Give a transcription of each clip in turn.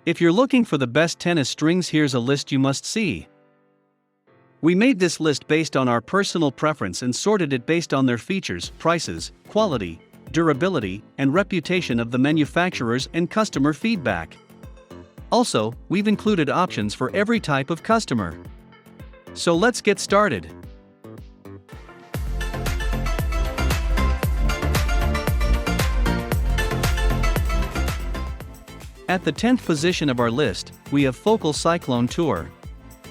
If you're looking for the best tennis strings, here's a list you must see. We made this list based on our personal preference and sorted it based on their features, prices, quality, durability, and reputation of the manufacturers and customer feedback. Also, we've included options for every type of customer. So let's get started. At the 10th position of our list, we have Focal Cyclone Tour.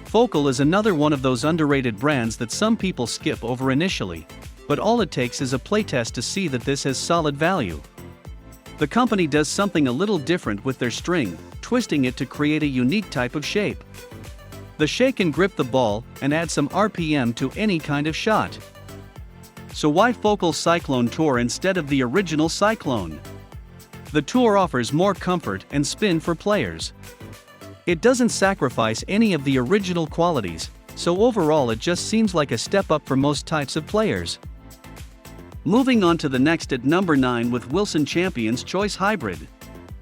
Focal is another one of those underrated brands that some people skip over initially, but all it takes is a playtest to see that this has solid value. The company does something a little different with their string, twisting it to create a unique type of shape. The shake can grip the ball and add some RPM to any kind of shot. So why Focal Cyclone Tour instead of the original Cyclone? The Tour offers more comfort and spin for players. It doesn't sacrifice any of the original qualities, so overall it just seems like a step up for most types of players. Moving on to the next at number 9 with Wilson Champion's Choice Hybrid.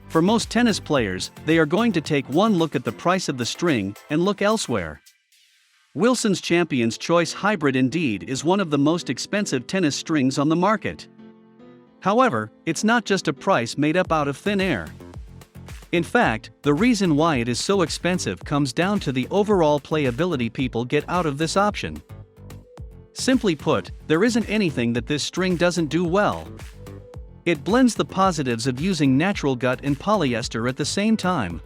For most tennis players, they are going to take one look at the price of the string and look elsewhere. Wilson's Champion's Choice Hybrid indeed is one of the most expensive tennis strings on the market. However, it's not just a price made up out of thin air. In fact, the reason why it is so expensive comes down to the overall playability people get out of this option. Simply put, there isn't anything that this string doesn't do well. It blends the positives of using natural gut and polyester at the same time.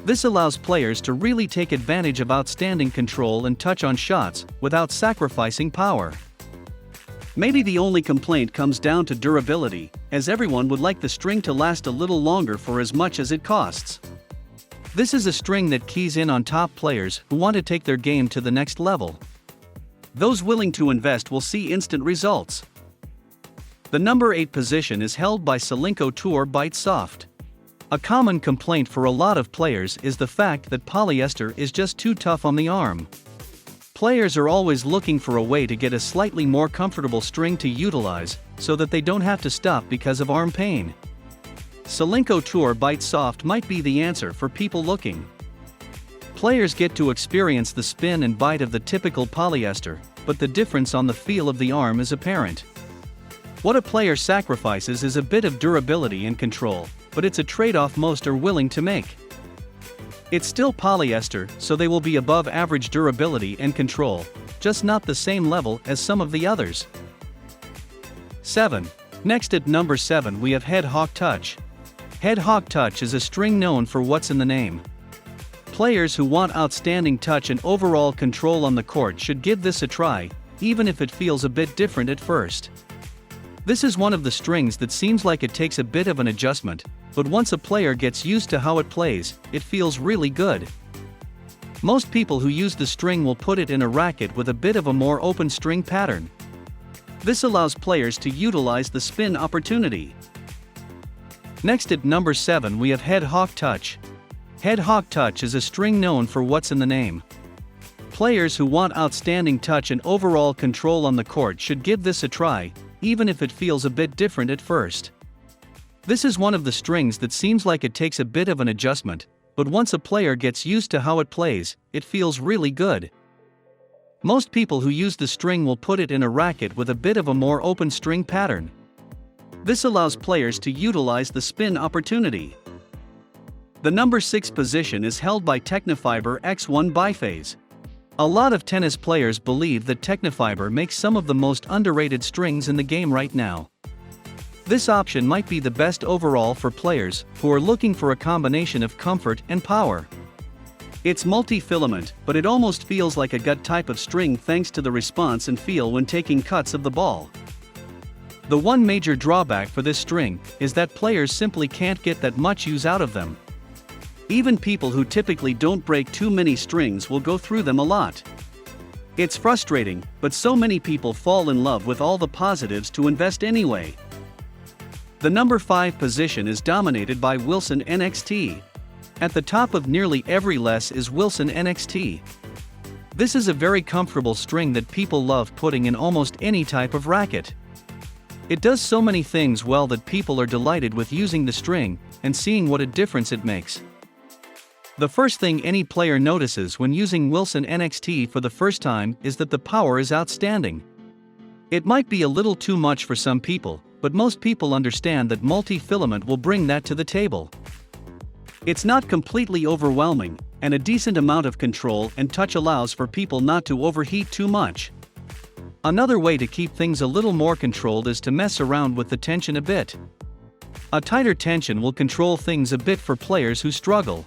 This allows players to really take advantage of outstanding control and touch on shots without sacrificing power. Maybe the only complaint comes down to durability, as everyone would like the string to last a little longer for as much as it costs. This is a string that keys in on top players who want to take their game to the next level. Those willing to invest will see instant results. The number 8 position is held by Solinco Tour Bite Soft. A common complaint for a lot of players is the fact that polyester is just too tough on the arm. Players are always looking for a way to get a slightly more comfortable string to utilize, so that they don't have to stop because of arm pain. Solinco Tour Bite Soft might be the answer for people looking. Players get to experience the spin and bite of the typical polyester, but the difference on the feel of the arm is apparent. What a player sacrifices is a bit of durability and control, but it's a trade-off most are willing to make. It's still polyester, so they will be above average durability and control, just not the same level as some of the others. 7. Next at number 7 we have Head Hawk Touch. Head Hawk Touch is a string known for what's in the name. Players who want outstanding touch and overall control on the court should give this a try, even if it feels a bit different at first. This is one of the strings that seems like it takes a bit of an adjustment, but once a player gets used to how it plays, it feels really good. Most people who use the string will put it in a racket with a bit of a more open string pattern. This allows players to utilize the spin opportunity. Next at number 7 we have Head Hawk Touch. Head Hawk Touch is a string known for what's in the name. Players who want outstanding touch and overall control on the court should give this a try, even if it feels a bit different at first. This is one of the strings that seems like it takes a bit of an adjustment, but once a player gets used to how it plays, it feels really good. Most people who use the string will put it in a racket with a bit of a more open string pattern. This allows players to utilize the spin opportunity. The number 6 position is held by Technifiber X1 Biphase. A lot of tennis players believe that Technifiber makes some of the most underrated strings in the game right now. This option might be the best overall for players who are looking for a combination of comfort and power. It's multi-filament, but it almost feels like a gut type of string thanks to the response and feel when taking cuts of the ball. The one major drawback for this string is that players simply can't get that much use out of them. Even people who typically don't break too many strings will go through them a lot. It's frustrating, but so many people fall in love with all the positives to invest anyway. The number 5 position is dominated by Wilson NXT. At the top of nearly every list is Wilson NXT. This is a very comfortable string that people love putting in almost any type of racket. It does so many things well that people are delighted with using the string and seeing what a difference it makes. The first thing any player notices when using Wilson NXT for the first time is that the power is outstanding. It might be a little too much for some people, but most people understand that multi-filament will bring that to the table. It's not completely overwhelming, and a decent amount of control and touch allows for people not to overheat too much. Another way to keep things a little more controlled is to mess around with the tension a bit. A tighter tension will control things a bit for players who struggle.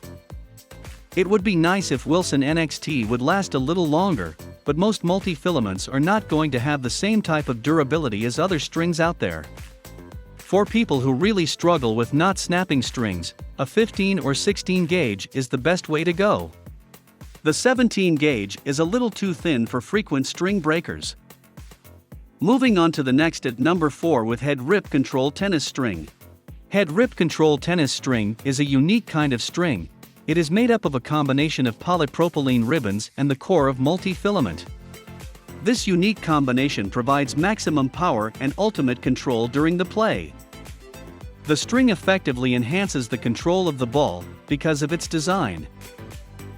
It would be nice if Wilson NXT would last a little longer, but most multi-filaments are not going to have the same type of durability as other strings out there. For people who really struggle with not snapping strings, a 15 or 16 gauge is the best way to go. The 17 gauge is a little too thin for frequent string breakers. Moving on to the next at number 4 with Head Rip Control Tennis String. Head Rip Control Tennis String is a unique kind of string. It is made up of a combination of polypropylene ribbons and the core of multi-filament. This unique combination provides maximum power and ultimate control during the play. The string effectively enhances the control of the ball because of its design.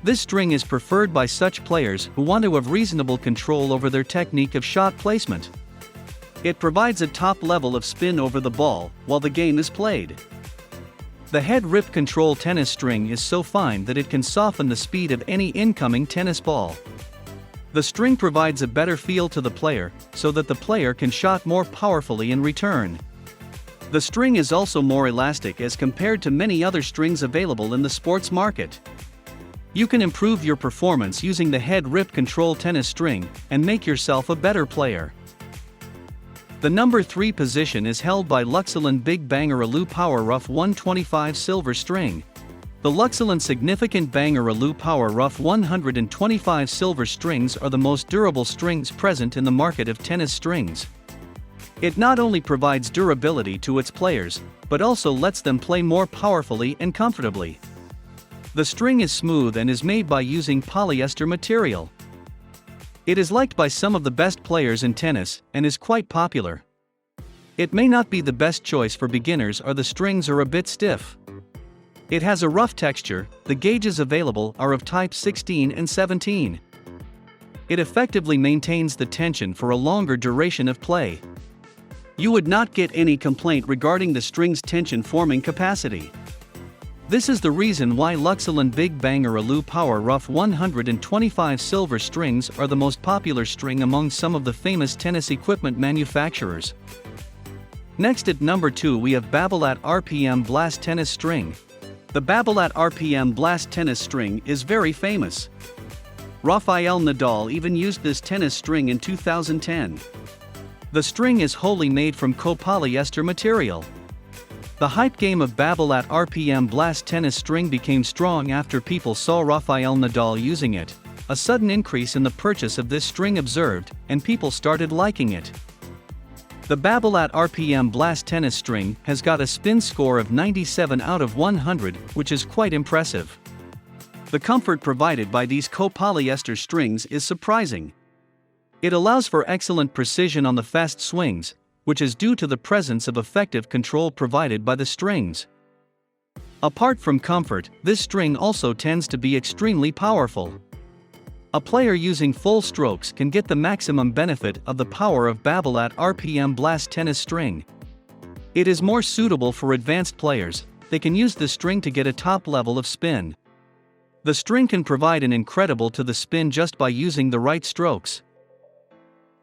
This string is preferred by such players who want to have reasonable control over their technique of shot placement. It provides a top level of spin over the ball while the game is played. The Head Rip Control Tennis String is so fine that it can soften the speed of any incoming tennis ball. The string provides a better feel to the player so that the player can shot more powerfully in return. The string is also more elastic as compared to many other strings available in the sports market. You can improve your performance using the Head Rip Control Tennis String and make yourself a better player. The number 3 position is held by Luxilin Big Banger Alu Power Rough 125 Silver String. The Luxilin Significant Banger Alu Power Rough 125 Silver Strings are the most durable strings present in the market of tennis strings. It not only provides durability to its players, but also lets them play more powerfully and comfortably. The string is smooth and is made by using polyester material. It is liked by some of the best players in tennis and is quite popular. It may not be the best choice for beginners or the strings are a bit stiff. It has a rough texture. The gauges available are of type 16 and 17. It effectively maintains the tension for a longer duration of play. You would not get any complaint regarding the string's tension forming capacity. This is the reason why Luxilin Big Banger Alu Power Rough 125 Silver Strings are the most popular string among some of the famous tennis equipment manufacturers. Next at number 2 we have Babolat RPM Blast Tennis String. The Babolat RPM Blast Tennis String is very famous. Rafael Nadal even used this tennis string in 2010. The string is wholly made from copolyester material. The hype game of Babolat RPM Blast Tennis String became strong after people saw Rafael Nadal using it. A sudden increase in the purchase of this string observed, and people started liking it. The Babolat RPM Blast Tennis String has got a spin score of 97 out of 100, which is quite impressive. The comfort provided by these copolyester strings is surprising. It allows for excellent precision on the fast swings, which is due to the presence of effective control provided by the strings. Apart from comfort, this string also tends to be extremely powerful. A player using full strokes can get the maximum benefit of the power of Babolat RPM Blast Tennis String. It is more suitable for advanced players. They can use the string to get a top level of spin. The string can provide an incredible to the spin just by using the right strokes.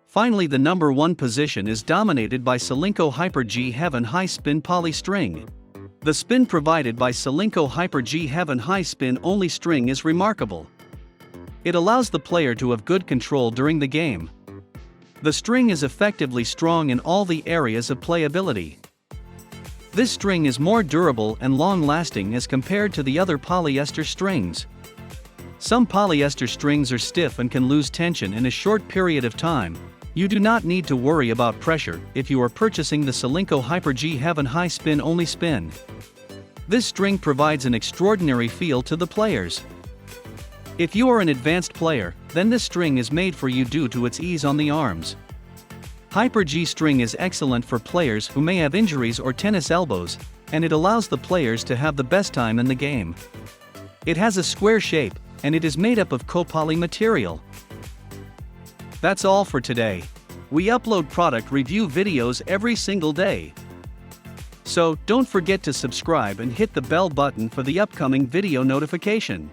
Finally, the number 1 position is dominated by Solinco Hyper G Heaven High Spin Poly String. The spin provided by Solinco Hyper G Heaven High Spin Only String is remarkable. It allows the player to have good control during the game. The string is effectively strong in all the areas of playability. This string is more durable and long-lasting as compared to the other polyester strings. Some polyester strings are stiff and can lose tension in a short period of time. You do not need to worry about pressure if you are purchasing the Solinco Hyper G Heaven High Spin Only Spin. This string provides an extraordinary feel to the players. If you are an advanced player, then this string is made for you due to its ease on the arms. Hyper G string is excellent for players who may have injuries or tennis elbows, and it allows the players to have the best time in the game. It has a square shape, and it is made up of copoly material. That's all for today. We upload product review videos every single day. So, don't forget to subscribe and hit the bell button for the upcoming video notification.